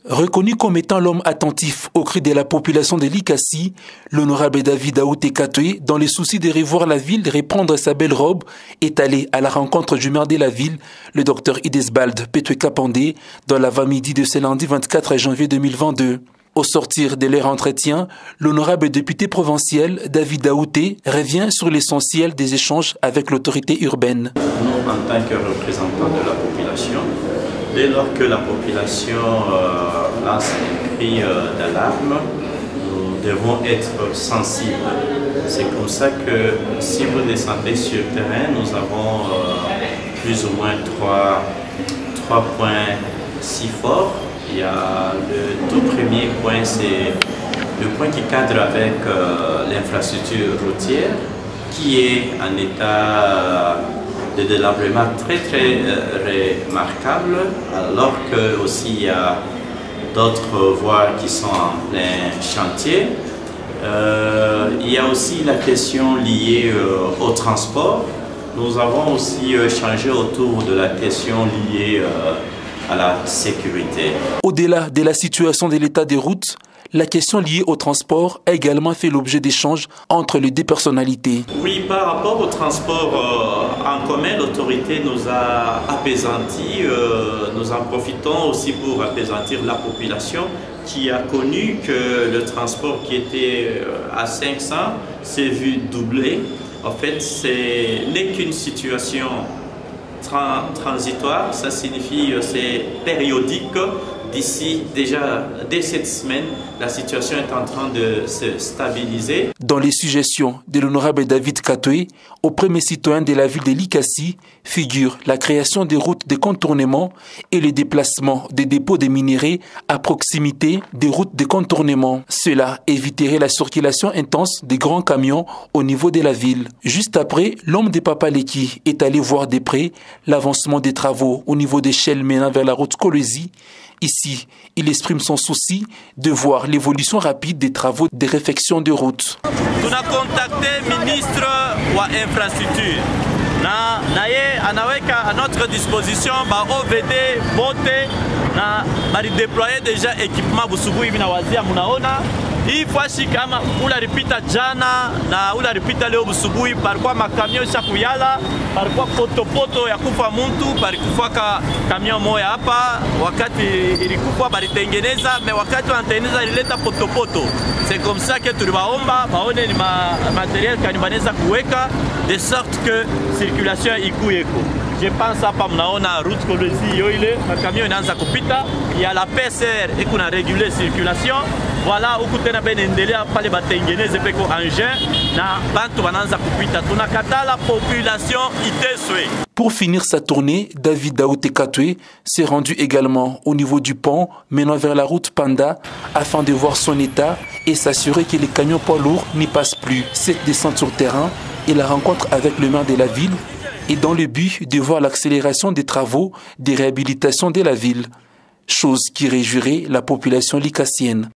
Reconnu comme étant l'homme attentif aux cris de la population de Likasi, l'honorable David Aouté Katoué, dans le souci de revoir la ville, de reprendre sa belle robe, est allé à la rencontre du maire de la ville, le docteur Idesbald Petwe Kapandé, dans l'avant-midi de ce lundi 24 janvier 2022. Au sortir de leur entretien, l'honorable député provincial David Aouté revient sur l'essentiel des échanges avec l'autorité urbaine. Nous, en tant que représentants de la population, dès lors que la population lance un cri d'alarme, nous devons être sensibles. C'est comme ça que si vous descendez sur le terrain, nous avons plus ou moins trois points si forts. Il y a le tout premier point, c'est le point qui cadre avec l'infrastructure routière, qui est en état de délabrement très remarquable, alors que aussi il y a d'autres voies qui sont en plein chantier. Il y a aussi la question liée au transport. Nous avons aussi changé autour de la question liée à la sécurité. Au-delà de la situation de l'état des routes, la question liée au transport a également fait l'objet d'échanges entre les deux personnalités. Oui, par rapport au transport en commun, l'autorité nous a apaisantis. Nous en profitons aussi pour apaisantir la population qui a connu que le transport qui était à 500 s'est vu doubler. En fait, ce n'est qu'une situation transitoire, ça signifie c'est périodique. D'ici déjà, dès cette semaine, la situation est en train de se stabiliser. Dans les suggestions de l'honorable David Katoué, au premier citoyen de la ville de Likasi, figure la création des routes de contournement et le déplacement des dépôts de minerais à proximité des routes de contournement. Cela éviterait la circulation intense des grands camions au niveau de la ville. Juste après, l'homme de Papaleki est allé voir de près l'avancement des travaux au niveau des échelles menant vers la route Kolwezi. Ici, il exprime son souci de voir l'évolution rapide des travaux de réfection de route. Nous avons contacté le ministre de l'infrastructure. Anaweka à notre disposition OVD, bote, déployer déjà équipement busubuhi binawazia munaona. Hii fashi kama ularipita jana na ularipita leo busubuhi, parikuwa makamio isha kuyala, parikuwa potopoto ya kufa muntu, parikufa kamio moya hapa, wakati ilikufa baritengeneza, me wakati wanatengeneza ilileta potopoto. C'est comme ça que tulibaomba baone ni matériel kanibaneza kuweka de sorte que circulation ikuyeko. Je pense hapa mnaona route Kolwezi yoile, makamio inaanza kupita, il y a la PCR et qu'on a régulé circulation. Voilà, ukutena benendelea pale batengeneze peko engin na bantu bananza kupita. Tunakata la population iteswe. Pour finir sa tournée, David Aouté Katoué s'est rendu également au niveau du pont menant vers la route Panda afin de voir son état et s'assurer que les camions poids lourds n'y passent plus. Cette descente sur terrain et la rencontre avec le maire de la ville est dans le but de voir l'accélération des travaux de réhabilitation de la ville, chose qui réjouirait la population likassienne.